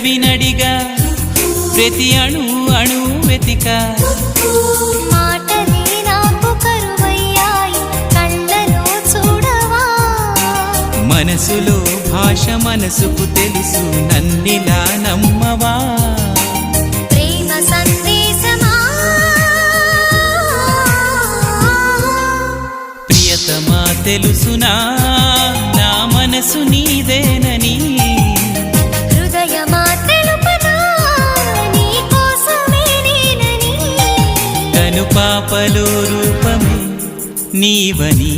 పెదవినడిగా ప్రతి అణు అణు వెతిక మాటలే నాకు కరువయ్యాయి కళ్ళలో చూడవా మనసులో భాష మనసుకు తెలుసు నన్నిలా నమ్మవా ప్రేమ సందేశమా ప్రియతమా తెలుసునా నా మనసు నీదేనని హృదయమా తెలుపనా నీ కోసమే నేనని కను పాపలో రూపమే నీవని